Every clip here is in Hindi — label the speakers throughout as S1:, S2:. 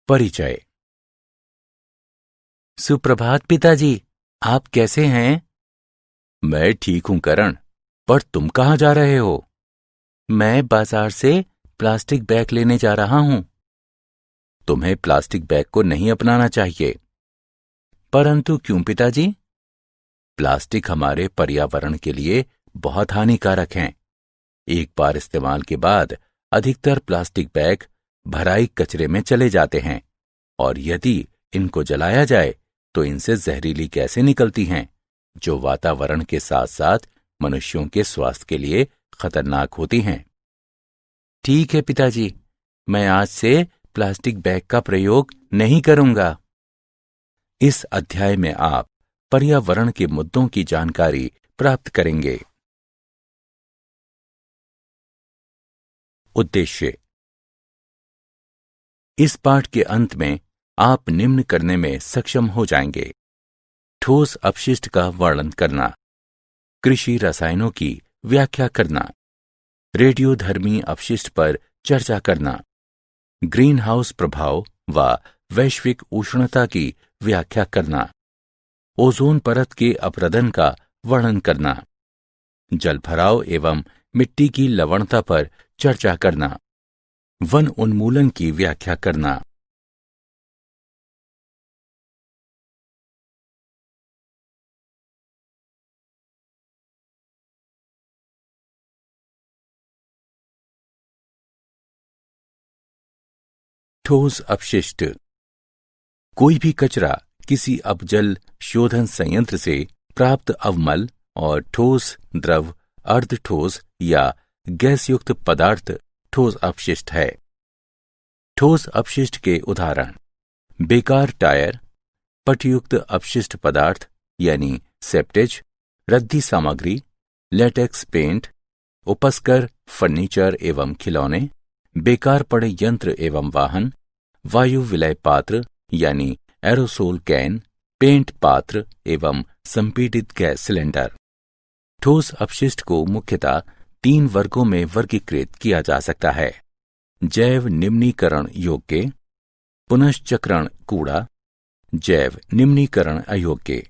S1: परिचय। सुप्रभात पिताजी, आप कैसे हैं? मैं ठीक हूं करण, पर तुम कहाँ जा रहे हो? मैं बाजार से प्लास्टिक बैग लेने जा रहा हूं। तुम्हें प्लास्टिक बैग को नहीं अपनाना चाहिए। परंतु क्यों पिताजी? प्लास्टिक हमारे पर्यावरण के लिए बहुत हानिकारक हैं। एक बार इस्तेमाल के बाद अधिकतर प्लास्टिक बैग भराई कचरे में चले जाते हैं और यदि इनको जलाया जाए तो इनसे जहरीली गैसें निकलती हैं, जो वातावरण के साथ साथ मनुष्यों के स्वास्थ्य के लिए खतरनाक होती हैं। ठीक है पिताजी, मैं आज से प्लास्टिक बैग का प्रयोग नहीं करूंगा। इस अध्याय में आप पर्यावरण के मुद्दों की जानकारी प्राप्त करेंगे। उद्देश्य। इस पाठ के अंत में आप निम्न करने में सक्षम हो जाएंगे: ठोस अपशिष्ट का वर्णन करना, कृषि रसायनों की व्याख्या करना, रेडियोधर्मी अपशिष्ट पर चर्चा करना, ग्रीन हाउस प्रभाव व वैश्विक उष्णता की व्याख्या करना, ओजोन परत के अपरदन का वर्णन करना, जलभराव एवं मिट्टी की लवणता पर चर्चा करना, वन उन्मूलन की व्याख्या करना। ठोस अपशिष्ट। कोई भी कचरा किसी अपजल शोधन संयंत्र से प्राप्त अवमल और ठोस, द्रव, अर्धठोस या गैसयुक्त पदार्थ ठोस अपशिष्ट है। ठोस अपशिष्ट के उदाहरण: बेकार टायर, पटयुक्त अपशिष्ट पदार्थ यानी सेप्टेज, रद्दी सामग्री, लेटेक्स पेंट, उपस्कर फर्नीचर एवं खिलौने, बेकार पड़े यंत्र एवं वाहन, वायु विलय पात्र यानी एरोसोल कैन, पेंट पात्र एवं संपीडित गैस सिलेंडर। ठोस अपशिष्ट को मुख्यतः 3 वर्गों में वर्गीकृत किया जा सकता है: जैव निम्नीकरण योग्य, पुनश्चक्रण कूड़ा, जैव निम्नीकरण अयोग्य।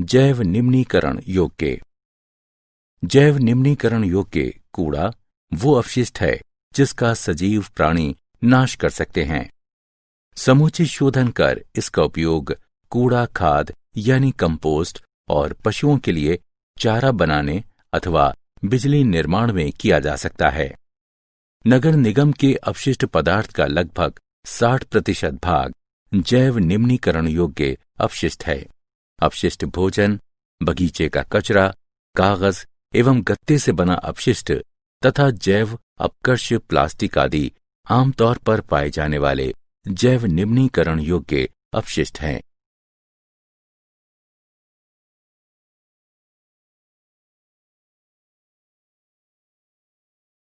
S1: जैव निम्नीकरण योग्य। जैव निम्नीकरण योग्य कूड़ा वो अपशिष्ट है जिसका सजीव प्राणी नाश कर सकते हैं। समुचित शोधन कर इसका उपयोग कूड़ा खाद यानी कंपोस्ट और पशुओं के लिए चारा बनाने अथवा बिजली निर्माण में किया जा सकता है। नगर निगम के अपशिष्ट पदार्थ का लगभग 60% भाग जैव निम्नीकरण योग्य अपशिष्ट है। अपशिष्ट भोजन, बगीचे का कचरा, कागज एवं गत्ते से बना अपशिष्ट तथा जैव अपकर्ष प्लास्टिक आदि आमतौर पर पाए जाने वाले जैव निम्नीकरण योग्य अपशिष्ट हैं।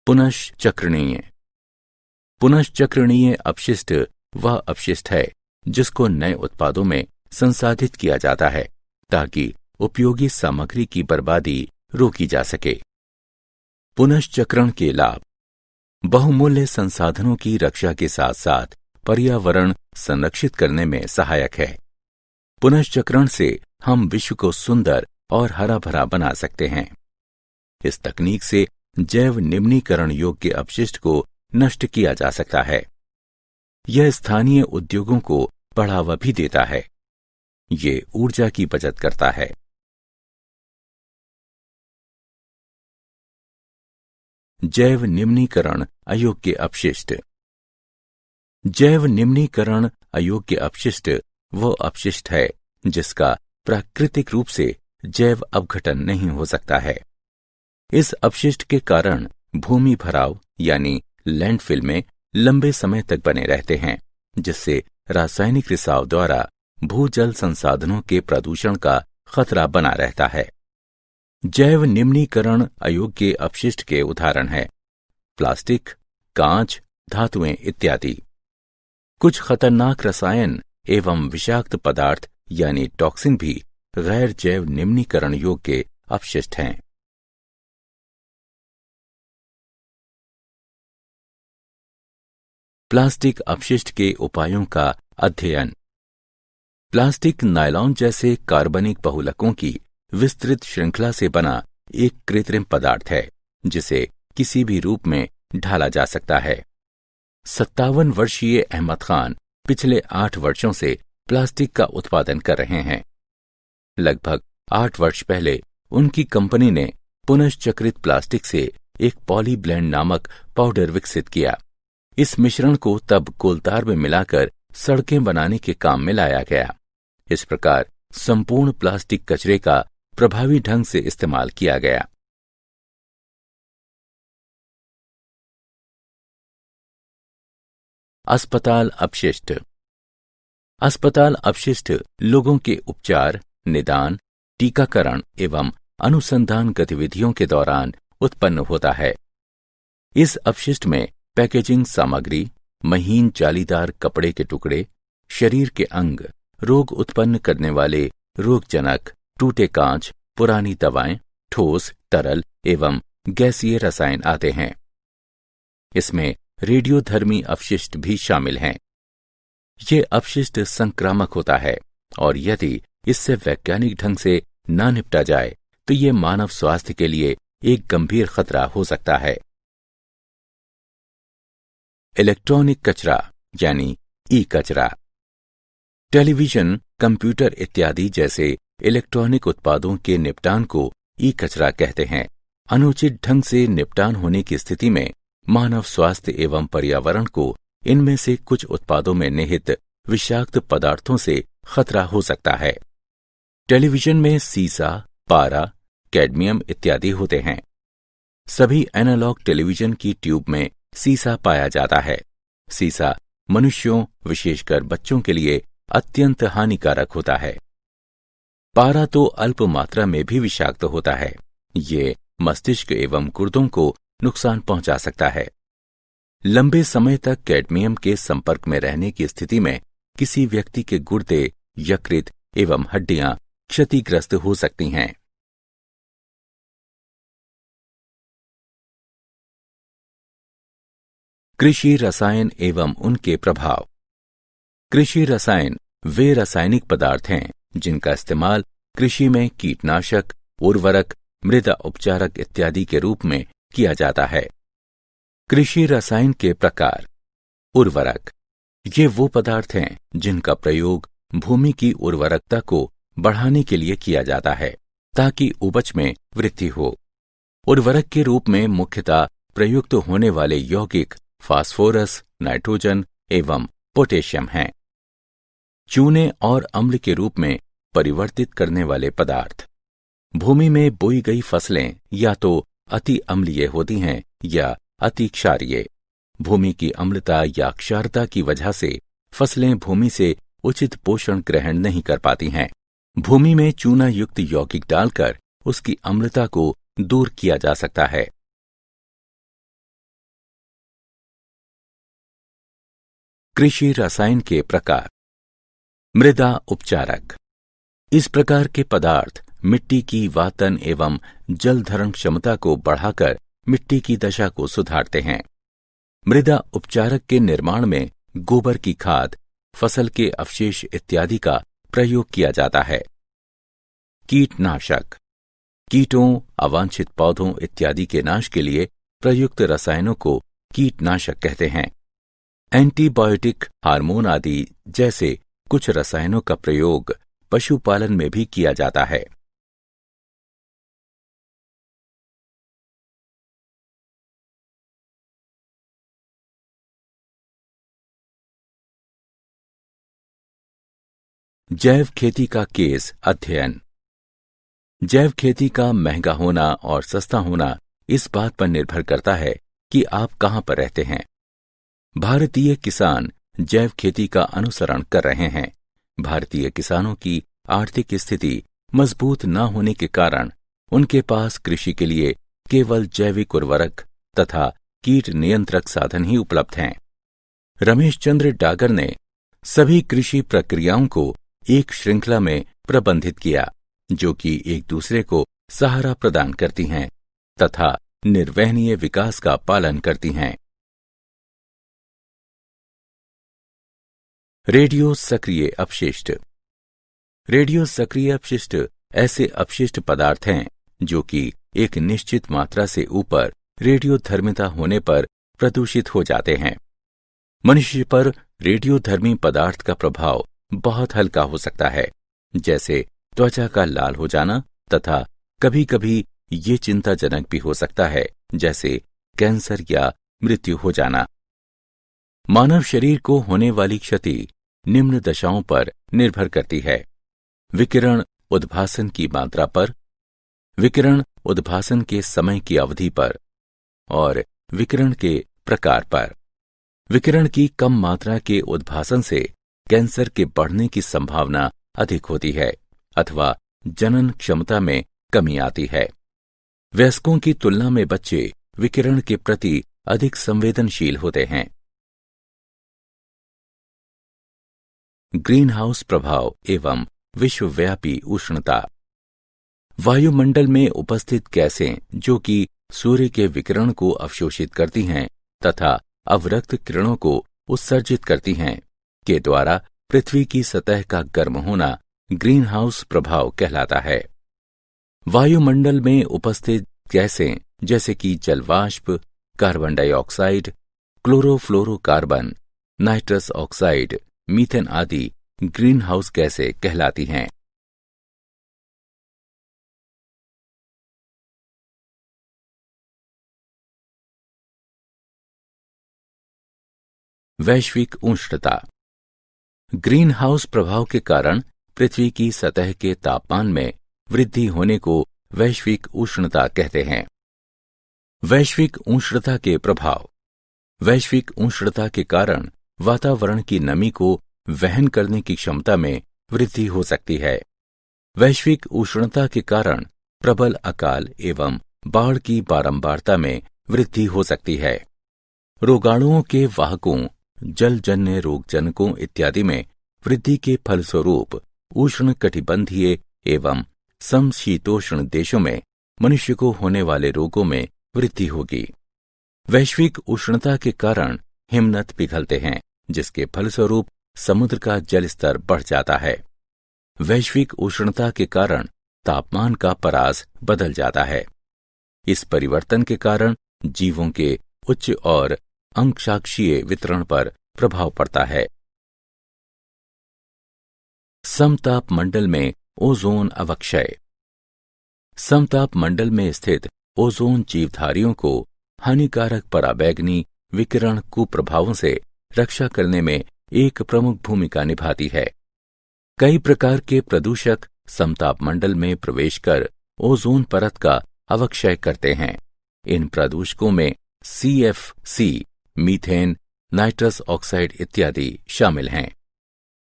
S1: पुनश्चक्रणीय। पुनश्चक्रणीय अपशिष्ट वह अपशिष्ट है जिसको नए उत्पादों में संसाधित किया जाता है ताकि उपयोगी सामग्री की बर्बादी रोकी जा सके। पुनश्चक्रण के लाभ बहुमूल्य संसाधनों की रक्षा के साथ साथ पर्यावरण संरक्षित करने में सहायक है। पुनश्चक्रण से हम विश्व को सुंदर और हरा भरा बना सकते हैं। इस तकनीक से जैव निम्नीकरण योग्य अपशिष्ट को नष्ट किया जा सकता है। यह स्थानीय उद्योगों को बढ़ावा भी देता है। ये ऊर्जा की बचत करता है। जैव निम्नीकरण अयोग्य अपशिष्ट। जैव निम्नीकरण अयोग्य अपशिष्ट वह अपशिष्ट है जिसका प्राकृतिक रूप से जैव अपघटन नहीं हो सकता है। इस अपशिष्ट के कारण भूमि भराव यानी लैंडफिल में लंबे समय तक बने रहते हैं, जिससे रासायनिक रिसाव द्वारा भूजल संसाधनों के प्रदूषण का खतरा बना रहता है। जैव निम्नीकरण अयोग्य अपशिष्ट के उदाहरण हैं प्लास्टिक, कांच, धातुएं इत्यादि। कुछ खतरनाक रसायन एवं विषाक्त पदार्थ यानी टॉक्सिन भी गैर जैव निम्नीकरण योग्य अपशिष्ट हैं। प्लास्टिक अपशिष्ट के उपायों का अध्ययन। प्लास्टिक नायलॉन जैसे कार्बनिक बहुलकों की विस्तृत श्रृंखला से बना एक कृत्रिम पदार्थ है जिसे किसी भी रूप में ढाला जा सकता है। 57 वर्षीय अहमद खान पिछले 8 वर्षों से प्लास्टिक का उत्पादन कर रहे हैं। लगभग 8 वर्ष पहले उनकी कंपनी ने पुनश्चक्रित प्लास्टिक से एक पॉलीब्लेंड नामक पाउडर विकसित किया। इस मिश्रण को तब कोलतार में मिलाकर सड़कें बनाने के काम में लाया गया। इस प्रकार संपूर्ण प्लास्टिक कचरे का प्रभावी ढंग से इस्तेमाल किया गया। अस्पताल अपशिष्ट। अस्पताल अपशिष्ट लोगों के उपचार, निदान, टीकाकरण एवं अनुसंधान गतिविधियों के दौरान उत्पन्न होता है। इस अपशिष्ट में पैकेजिंग सामग्री, महीन जालीदार कपड़े के टुकड़े, शरीर के अंग, रोग उत्पन्न करने वाले रोगजनक, टूटे कांच, पुरानी दवाएं, ठोस, तरल एवं गैसीय रसायन आते हैं। इसमें रेडियोधर्मी अपशिष्ट भी शामिल हैं। ये अपशिष्ट संक्रामक होता है और यदि इससे वैज्ञानिक ढंग से ना निपटा जाए तो ये मानव स्वास्थ्य के लिए एक गंभीर खतरा हो सकता है। इलेक्ट्रॉनिक कचरा यानी ई कचरा। टेलीविजन, कंप्यूटर इत्यादि जैसे इलेक्ट्रॉनिक उत्पादों के निपटान को ई कचरा कहते हैं। अनुचित ढंग से निपटान होने की स्थिति में मानव स्वास्थ्य एवं पर्यावरण को इनमें से कुछ उत्पादों में निहित विषाक्त पदार्थों से खतरा हो सकता है। टेलीविजन में सीसा, पारा, कैडमियम इत्यादि होते हैं। सभी एनालॉग टेलीविजन की ट्यूब में सीसा पाया जाता है। सीसा मनुष्यों, विशेषकर बच्चों के लिए अत्यंत हानिकारक होता है। पारा तो अल्प मात्रा में भी विषाक्त होता है। ये मस्तिष्क एवं गुर्दों को नुकसान पहुंचा सकता है। लंबे समय तक कैडमियम के संपर्क में रहने की स्थिति में किसी व्यक्ति के गुर्दे, यकृत एवं हड्डियां क्षतिग्रस्त हो सकती हैं। कृषि रसायन एवं उनके प्रभाव। कृषि रसायन वे रासायनिक पदार्थ हैं जिनका इस्तेमाल कृषि में कीटनाशक, उर्वरक, मृदा उपचारक इत्यादि के रूप में किया जाता है। कृषि रसायन के प्रकार। उर्वरक, ये वो पदार्थ हैं जिनका प्रयोग भूमि की उर्वरकता को बढ़ाने के लिए किया जाता है ताकि उपज में वृद्धि हो। उर्वरक के रूप में मुख्यतः प्रयुक्त होने वाले यौगिक फास्फोरस, नाइट्रोजन एवं पोटेशियम हैं। चूने और अम्ल के रूप में परिवर्तित करने वाले पदार्थ। भूमि में बोई गई फसलें या तो अति अम्लीय होती हैं या अति क्षारीय। भूमि की अम्लता या क्षारता की वजह से फसलें भूमि से उचित पोषण ग्रहण नहीं कर पाती हैं। भूमि में चूना युक्त यौगिक डालकर उसकी अम्लता को दूर किया जा सकता है। कृषि रसायन के प्रकार। मृदा उपचारक, इस प्रकार के पदार्थ मिट्टी की वातन एवं जल धारण क्षमता को बढ़ाकर मिट्टी की दशा को सुधारते हैं। मृदा उपचारक के निर्माण में गोबर की खाद, फसल के अवशेष इत्यादि का प्रयोग किया जाता है। कीटनाशक, कीटों, अवांछित पौधों इत्यादि के नाश के लिए प्रयुक्त रसायनों को कीटनाशक कहते हैं। एंटीबायोटिक, हार्मोन आदि जैसे कुछ रसायनों का प्रयोग पशुपालन में भी किया जाता है। जैव खेती का केस अध्ययन। जैव खेती का महंगा होना और सस्ता होना इस बात पर निर्भर करता है कि आप कहां पर रहते हैं। भारतीय किसान जैव खेती का अनुसरण कर रहे हैं। भारतीय किसानों की आर्थिक स्थिति मजबूत न होने के कारण उनके पास कृषि के लिए केवल जैविक उर्वरक तथा कीट नियंत्रक साधन ही उपलब्ध हैं। रमेश चंद्र डागर ने सभी कृषि प्रक्रियाओं को एक श्रृंखला में प्रबंधित किया जो कि एक दूसरे को सहारा प्रदान करती हैं तथा निर्वहनीय विकास का पालन करती हैं। रेडियो सक्रिय अपशिष्ट। रेडियो सक्रिय अपशिष्ट ऐसे अपशिष्ट पदार्थ हैं जो कि एक निश्चित मात्रा से ऊपर रेडियोधर्मिता होने पर प्रदूषित हो जाते हैं। मनुष्य पर रेडियोधर्मी पदार्थ का प्रभाव बहुत हल्का हो सकता है, जैसे त्वचा का लाल हो जाना, तथा कभी कभी ये चिंताजनक भी हो सकता है, जैसे कैंसर या मृत्यु हो जाना। मानव शरीर को होने वाली क्षति निम्न दशाओं पर निर्भर करती है। विकिरण उद्भासन की मात्रा पर, विकिरण उद्भासन के समय की अवधि पर और विकिरण के प्रकार पर। विकिरण की कम मात्रा के उद्भासन से कैंसर के बढ़ने की संभावना अधिक होती है अथवा जनन क्षमता में कमी आती है। वयस्कों की तुलना में बच्चे विकिरण के प्रति अधिक संवेदनशील होते हैं। ग्रीन हाउस प्रभाव एवं विश्वव्यापी उष्णता। वायुमंडल में उपस्थित गैसें जो कि सूर्य के विकिरण को अवशोषित करती हैं तथा अवरक्त किरणों को उत्सर्जित करती हैं के द्वारा पृथ्वी की सतह का गर्म होना ग्रीन हाउस प्रभाव कहलाता है। वायुमंडल में उपस्थित गैसें जैसे कि जलवाष्प, carbon dioxide, chlorofluorocarbon, nitrous oxide, methane आदि ग्रीन हाउस गैसें कहलाती हैं। वैश्विक उष्णता। ग्रीन हाउस प्रभाव के कारण पृथ्वी की सतह के तापमान में वृद्धि होने को वैश्विक उष्णता कहते हैं। वैश्विक उष्णता के प्रभाव। वैश्विक उष्णता के कारण वातावरण की नमी को वहन करने की क्षमता में वृद्धि हो सकती है। वैश्विक उष्णता के कारण प्रबल अकाल एवं बाढ़ की बारंबारता में वृद्धि हो सकती है। रोगाणुओं के वाहकों, जलजन्य रोगजनकों इत्यादि में वृद्धि के फलस्वरूप उष्ण कटिबंधीय एवं समशीतोष्ण देशों में मनुष्य को होने वाले रोगों में वृद्धि होगी। वैश्विक उष्णता के कारण हिमनद पिघलते हैं जिसके फलस्वरूप समुद्र का जल स्तर बढ़ जाता है। वैश्विक उष्णता के कारण तापमान का परास बदल जाता है। इस परिवर्तन के कारण जीवों के उच्च और अंशाक्षीय वितरण पर प्रभाव पड़ता है। समताप मंडल में ओजोन अवक्षय। समताप मंडल में स्थित ओजोन जीवधारियों को हानिकारक पराबैंगनी विकिरण कुप्रभावों से रक्षा करने में एक प्रमुख भूमिका निभाती है। कई प्रकार के प्रदूषक समताप मंडल में प्रवेश कर ओजोन परत का अवक्षय करते हैं। इन प्रदूषकों में CFC, मीथेन, नाइट्रस ऑक्साइड इत्यादि शामिल हैं।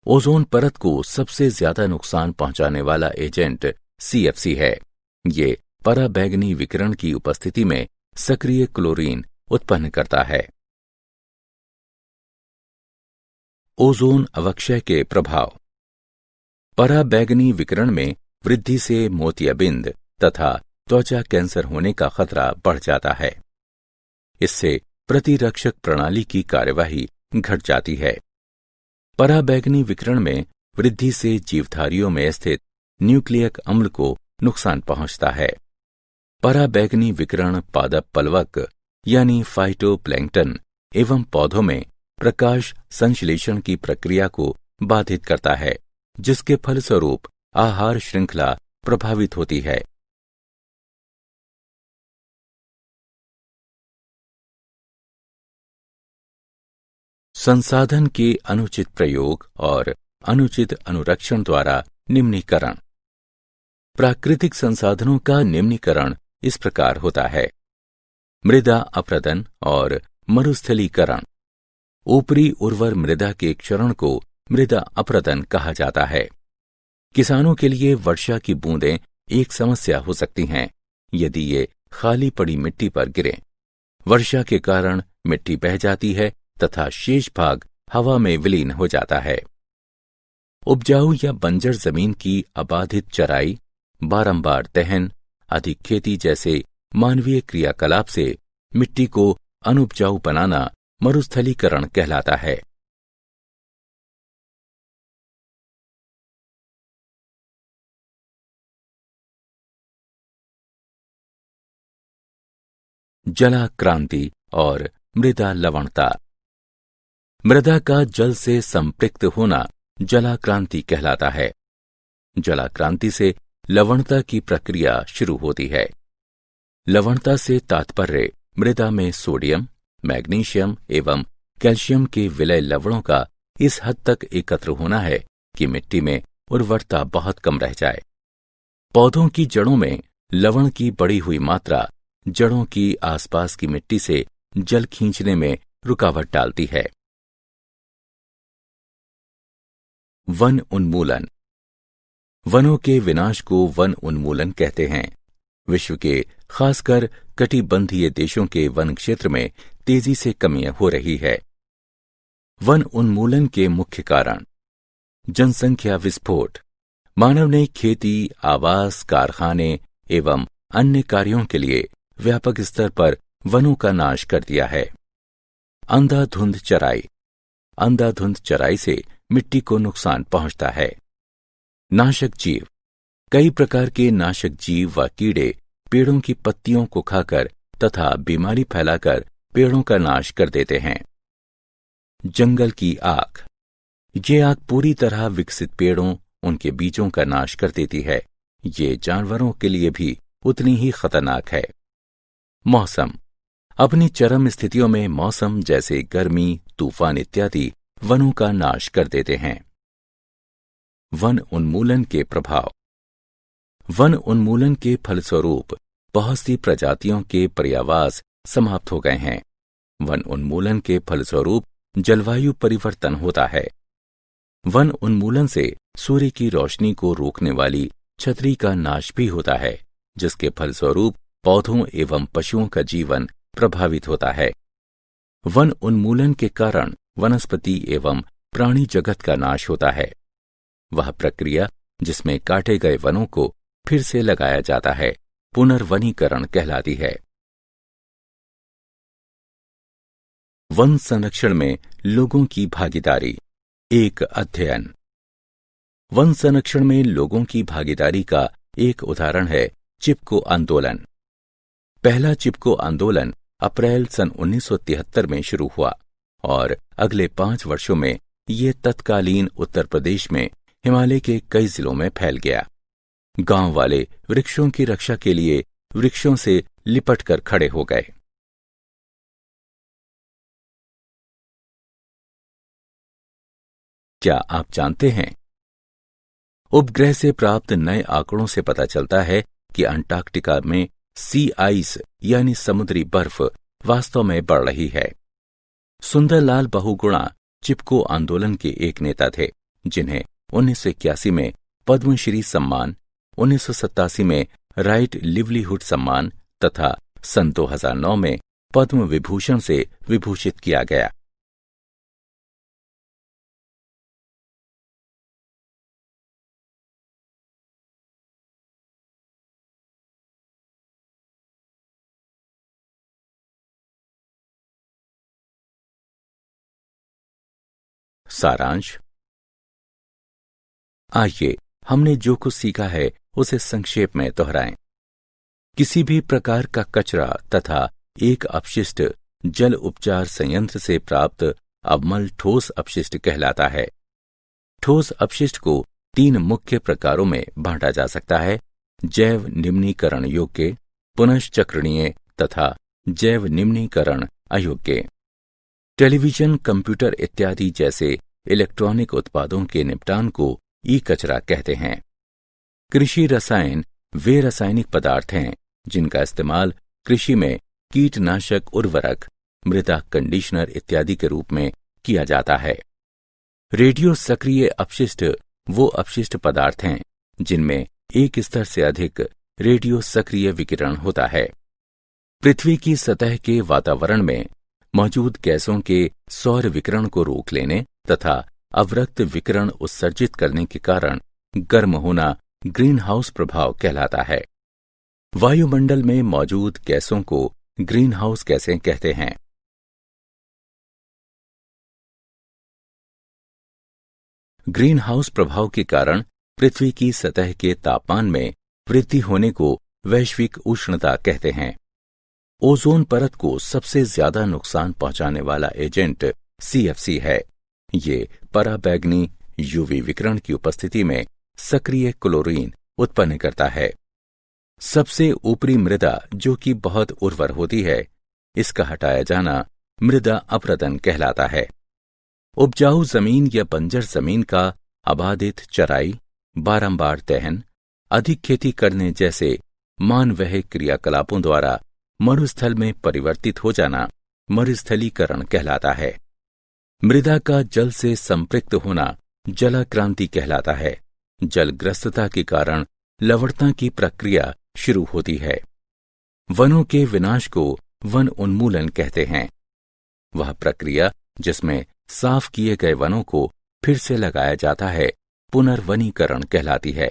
S1: ओजोन परत को सबसे ज्यादा नुकसान पहुंचाने वाला एजेंट CFC है। ये पराबैंगनी विकिरण की उपस्थिति में सक्रिय क्लोरीन उत्पन्न करता है। ओजोन अवक्षय के प्रभाव। पराबैंगनी विकिरण में वृद्धि से मोतियाबिंद तथा त्वचा कैंसर होने का खतरा बढ़ जाता है। इससे प्रतिरक्षक प्रणाली की कार्यवाही घट जाती है। पराबैंगनी विकिरण में वृद्धि से जीवधारियों में स्थित न्यूक्लियक अम्ल को नुकसान पहुंचता है। पराबैंगनी विकिरण पादप पलवक यानी फाइटोप्लैंक्टन एवं पौधों में प्रकाश संश्लेषण की प्रक्रिया को बाधित करता है, जिसके फलस्वरूप आहार श्रृंखला प्रभावित होती है। संसाधन के अनुचित प्रयोग और अनुचित अनुरक्षण द्वारा निम्नीकरण। प्राकृतिक संसाधनों का निम्नीकरण इस प्रकार होता है। मृदा अपरदन और मरुस्थलीकरण। ऊपरी उर्वर मृदा के क्षरण को मृदा अपरदन कहा जाता है। किसानों के लिए वर्षा की बूंदें एक समस्या हो सकती हैं यदि ये खाली पड़ी मिट्टी पर गिरें। वर्षा के कारण मिट्टी बह जाती है तथा शेष भाग हवा में विलीन हो जाता है। उपजाऊ या बंजर जमीन की अबाधित चराई, बारंबार दहन, अधिक खेती जैसे मानवीय क्रियाकलाप से मिट्टी को अनुपजाऊ बनाना मरुस्थलीकरण कहलाता है। जलाक्रांति और मृदा लवणता। मृदा का जल से संपृक्त होना जलाक्रांति कहलाता है। जलाक्रांति से लवणता की प्रक्रिया शुरू होती है। लवणता से तात्पर्य मृदा में सोडियम, मैग्नीशियम एवं कैल्शियम के विलय लवणों का इस हद तक एकत्र होना है कि मिट्टी में उर्वरता बहुत कम रह जाए। पौधों की जड़ों में लवण की बढ़ी हुई मात्रा जड़ों की आसपास की मिट्टी से जल खींचने में रुकावट डालती है। वन उन्मूलन। वनों के विनाश को वन उन्मूलन कहते हैं। विश्व के खासकर कटिबंधीय देशों के वन क्षेत्र में तेजी से कमी हो रही है। वन उन्मूलन के मुख्य कारण: जनसंख्या विस्फोट। मानव ने खेती, आवास, कारखाने एवं अन्य कार्यों के लिए व्यापक स्तर पर वनों का नाश कर दिया है। अंधाधुंध चराई। अंधाधुंध चराई से मिट्टी को नुकसान पहुंचता है। नाशक जीव। कई प्रकार के नाशक जीव व कीड़े पेड़ों की पत्तियों को खाकर तथा बीमारी फैलाकर पेड़ों का नाश कर देते हैं। जंगल की आग। ये आग पूरी तरह विकसित पेड़ों, उनके बीजों का नाश कर देती है। ये जानवरों के लिए भी उतनी ही खतरनाक है। मौसम। अपनी चरम स्थितियों में मौसम जैसे गर्मी, तूफान इत्यादि वनों का नाश कर देते हैं। वन उन्मूलन के प्रभाव। वन उन्मूलन के फलस्वरूप बहुत सी प्रजातियों के पर्यावास समाप्त हो गए हैं। वन उन्मूलन के फलस्वरूप जलवायु परिवर्तन होता है। वन उन्मूलन से सूर्य की रोशनी को रोकने वाली छतरी का नाश भी होता है, जिसके फलस्वरूप पौधों एवं पशुओं का जीवन प्रभावित होता है। वन उन्मूलन के कारण वनस्पति एवं प्राणी जगत का नाश होता है। वह प्रक्रिया जिसमें काटे गए वनों को फिर से लगाया जाता है पुनर्वनीकरण कहलाती है। वन संरक्षण में लोगों की भागीदारी। एक अध्ययन। वन संरक्षण में लोगों की भागीदारी का एक उदाहरण है चिपको आंदोलन। पहला चिपको आंदोलन अप्रैल सन 1973 में शुरू हुआ और अगले 5 वर्षों में ये तत्कालीन उत्तर प्रदेश में हिमालय के कई जिलों में फैल गया। गांव वाले वृक्षों की रक्षा के लिए वृक्षों से लिपट कर खड़े हो गए। क्या आप जानते हैं, उपग्रह से प्राप्त नए आंकड़ों से पता चलता है कि अंटार्कटिका में सी आइस यानी समुद्री बर्फ वास्तव में बढ़ रही है। सुंदरलाल बहुगुणा चिपको आंदोलन के एक नेता थे, जिन्हें 1981 में पद्मश्री सम्मान, 1987 में राइट लिवलीहुड सम्मान तथा सन 2009 में पद्म विभूषण से विभूषित किया गया। सारांश। आइए हमने जो कुछ सीखा है उसे संक्षेप में दोहराएं। किसी भी प्रकार का कचरा तथा एक अपशिष्ट जल उपचार संयंत्र से प्राप्त अवमल ठोस अपशिष्ट कहलाता है। ठोस अपशिष्ट को 3 मुख्य प्रकारों में बांटा जा सकता है: जैव निम्नीकरण योग्य, पुनश्चक्रणीय तथा जैव निम्नीकरण अयोग्य। टेलीविजन, कंप्यूटर इत्यादि जैसे इलेक्ट्रॉनिक उत्पादों के निपटान को ई कचरा कहते हैं। कृषि रसायन वे रासायनिक पदार्थ हैं जिनका इस्तेमाल कृषि में कीटनाशक, उर्वरक, मृदा कंडीशनर इत्यादि के रूप में किया जाता है। रेडियो सक्रिय अपशिष्ट वो अपशिष्ट पदार्थ हैं जिनमें एक स्तर से अधिक रेडियो सक्रिय विकिरण होता है। पृथ्वी की सतह के वातावरण में मौजूद गैसों के सौर विकिरण को रोक लेने तथा अवरक्त विकिरण उत्सर्जित करने के कारण गर्म होना ग्रीन हाउस प्रभाव कहलाता है। वायुमंडल में मौजूद गैसों को ग्रीन हाउस गैसें कहते हैं। ग्रीन हाउस प्रभाव के कारण पृथ्वी की सतह के तापमान में वृद्धि होने को वैश्विक उष्णता कहते हैं। ओजोन परत को सबसे ज्यादा नुकसान पहुंचाने वाला एजेंट सीएफसी है। ये पराबैंगनी यूवी विकिरण की उपस्थिति में सक्रिय क्लोरीन उत्पन्न करता है। सबसे ऊपरी मृदा जो कि बहुत उर्वर होती है, इसका हटाया जाना मृदा अपरदन कहलाता है। उपजाऊ जमीन या बंजर जमीन का अबाधित चराई, बारंबार दहन, अधिक खेती करने जैसे मानवह क्रियाकलापों द्वारा मरुस्थल में परिवर्तित हो जाना मरुस्थलीकरण कहलाता है। मृदा का जल से संपृक्त होना जलाक्रांति कहलाता है। जलग्रस्तता के कारण लवणता की प्रक्रिया शुरू होती है। वनों के विनाश को वन उन्मूलन कहते हैं। वह प्रक्रिया जिसमें साफ किए गए वनों को फिर से लगाया जाता है पुनर्वनीकरण कहलाती है।